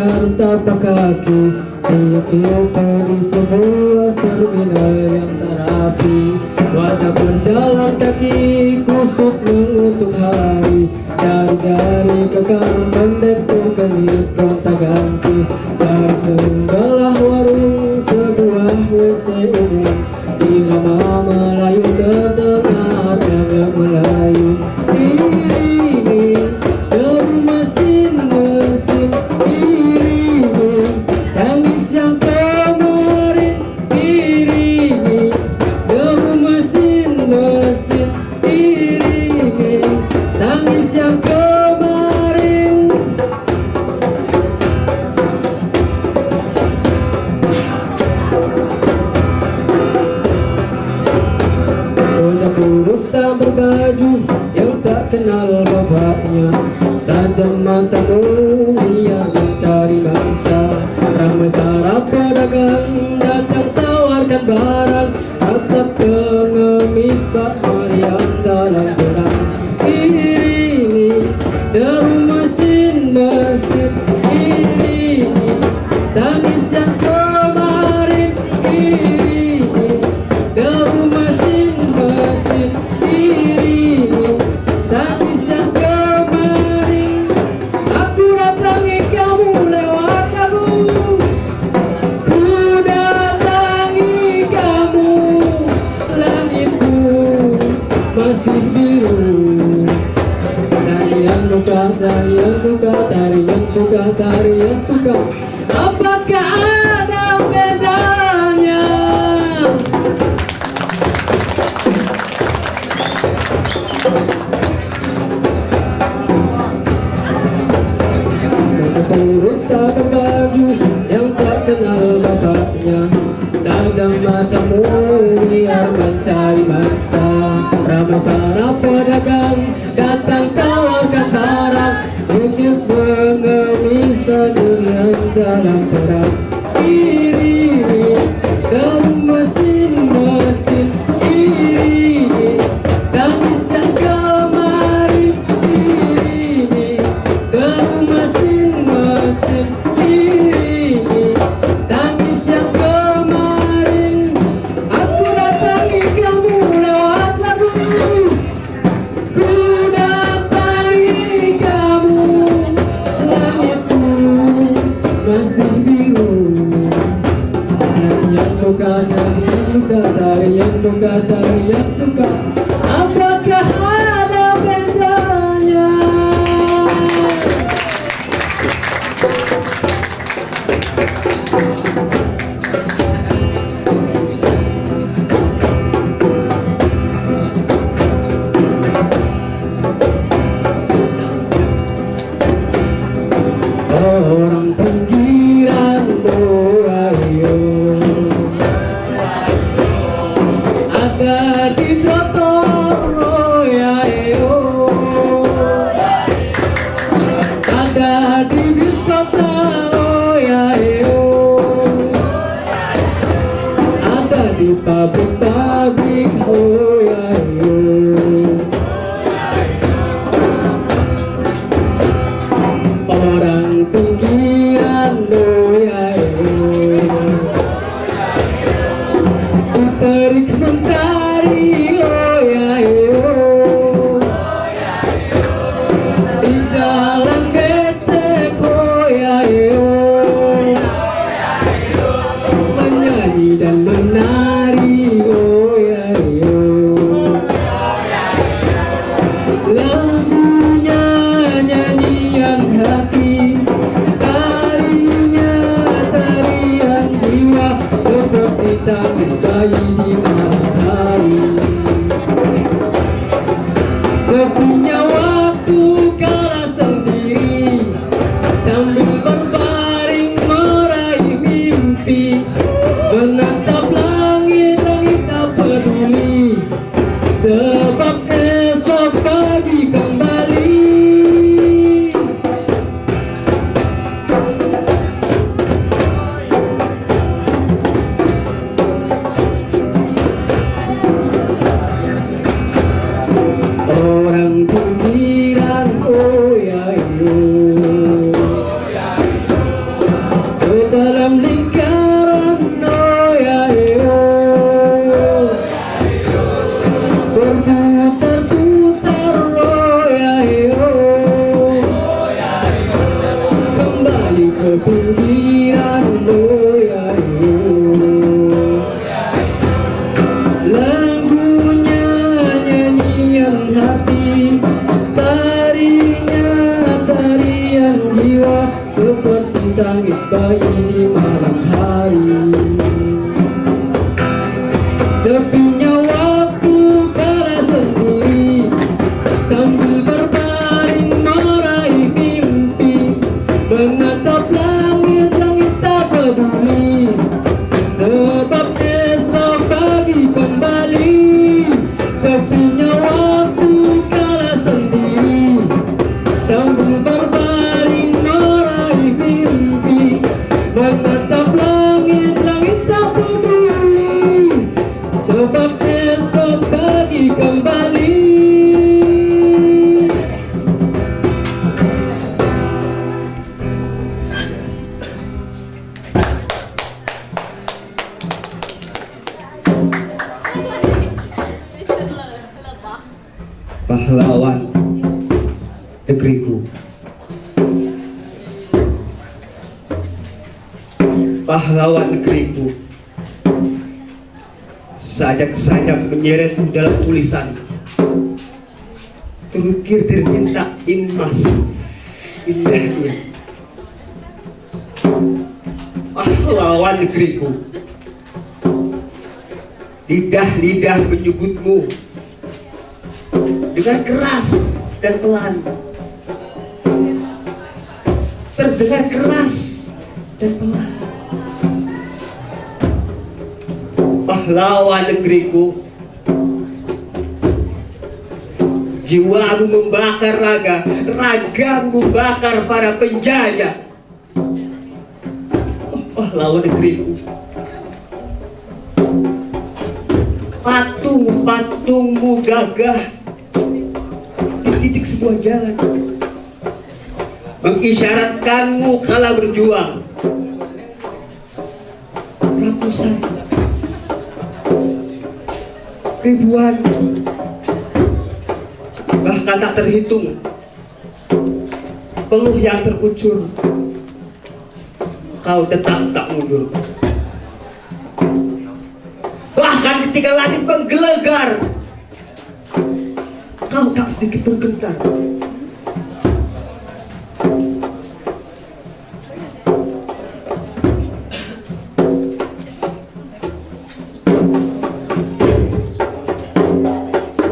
jarum tapak kaki, siap itu di sebuah terminal yang terapi. Wajah berjalan kaki kusut mengutuk hari, jari-jari kekang pendek berkelit gonta ganti. Dari sebelah warung sebuah WC umum, irama Melayu terdengar yang Melayu. Iringi deru mesin-mesin, iringi tangis yang kemarin, iringi deru mesin-mesin, iringi tangis yang kemarin. Bocah kurus tak berbaju yang tak kenal bapaknya, tajam matamu dia mencari mangsa. Ramai para pedagang datang tawarkan barang, tatap pengemis Pak Mariam dalam perang. Iringi deru mesin-mesin, iringi tangis yang kemarin, iringi deru mesin-mesin, iringi tangis yang kemarin. Aku datangi kamu lewat lagu, ku datangi kamu, langitku masih biru. Tarian duka, tarian duka, tarian duka, tarian suka, apakah ada bedanya? Bocah kurus tak berbaju yang tak kenal bapaknya, tajam matamu biar mencari mangsa. Ramai para pedagang datang tawarkan barang, ini pengemis sendirian dalam perang. Iringi deru mesin-mesin, iringi tangis yang kemarin, iringi deru mesin-mesin, iringi tangis yang kemarin. Aku datangi kamu lewat lagu, ku datangi kamu, langitku masih biru. Tarian duka, tarian duka, tarian duka, tarian suka, apakah ada bedanya? Orang pinggiran Borayo ada di Totoro ya yo, ada di Biskota oh ya yo, ada di pabrik-pabrik oh ya yo. Orang pinggiran doyayo, terik mentari oyayo, di jalan becek oyayo, menyanyi dan menari oyayo. di kepinggiran loyayo. Lagunya nyanyian hati, tarinya tarian jiwa, seperti tangis bayi di malam hari. Sepinya waktu kala sendiri, sambil berbaring meraih mimpi, menatap langit, langit tak peduli, sebab esok pagi kembali. Sepinya waktu kala sendiri, sambil berbaring meraih mimpi, menatap langit, langit tak peduli, sebab esok pagi kembali. Pahlawan negeriku, pahlawan negeriku, sajak-sajak menyeretmu dalam tulisan, terukir terminta emas indahnya. Pahlawan negeriku, lidah-lidah menyebutmu dengan keras dan pelan, terdengar keras dan pelan. Pahlawan negeriku, jiwamu membakar raga, ragamu membakar para penjajah. Pahlawan negeriku, patung-patungmu gagah di titik sebuah jalan, mengisyaratkanmu kala berjuang. Ratusan, ribuan, bahkan tak terhitung peluh yang terkucur, kau tetap tak mundur. Bahkan ketika langit menggelegar, kau tak sedikit pun gentar.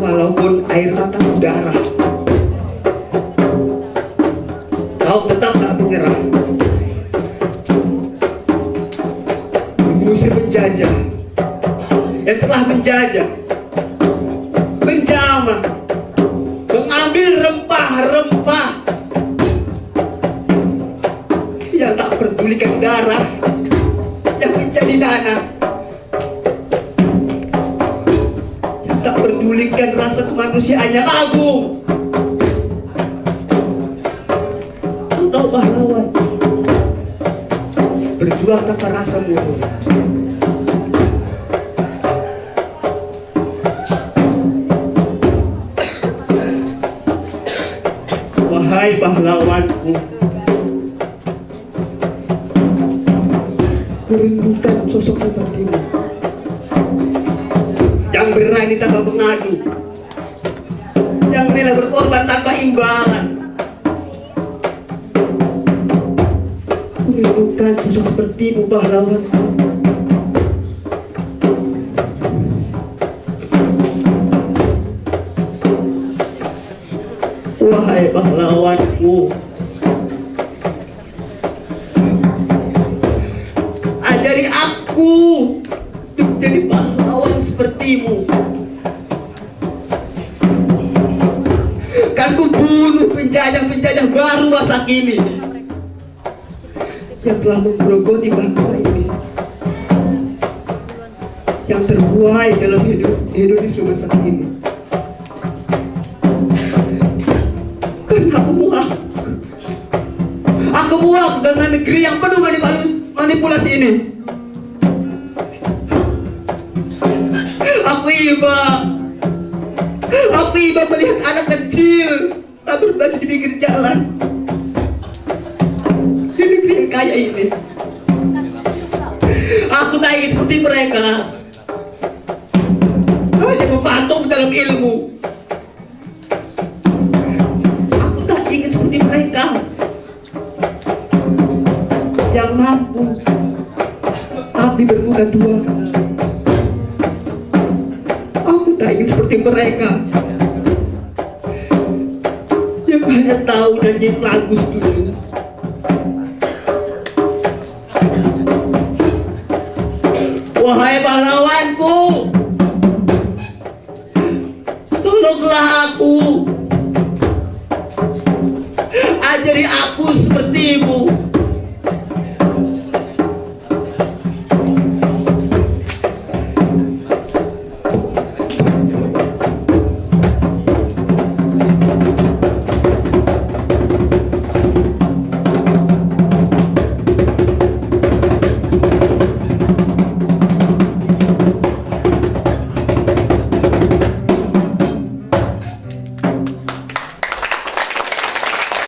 Walaupun air mata darah, kau tetap tak menyerah. Mengusir penjajah yang telah menjajah, menjamah, mengambil rempah-rempah yang tak pedulikan darah yang menjadi nanah, yang tak pedulikan rasa kemanusiaan yang agung. Engkau pahlawan, berjuang tanpa rasa mundur. Wahai pahlawanku, kurindukan sosok sepertimu yang berani tanpa mengadu, yang rela berkorban tanpa imbalan. Kurindukan sosok sepertimu pahlawanku. Wahai pahlawanku, ajari aku untuk jadi pahlawan sepertimu. Kan ku bunuh penjajah-penjajah baru masa kini yang telah memberogoti bangsa ini, yang terbuai dalam Indonesia masa kini. Aku muak dengan negeri yang penuh manipulasi ini. Aku iba melihat anak kecil tak berbaju di pinggir jalan di negeri saya ini. Aku tak ingin seperti mereka. Hanya mematung dalam ilmu. Aku tak ingin seperti mereka yang mampu tapi bermuka dua. Aku tak ingin seperti mereka yang hanya tahu nyanyi lagu dulu. Wahai pahlawanku, tolonglah aku, ajari aku sepertimu.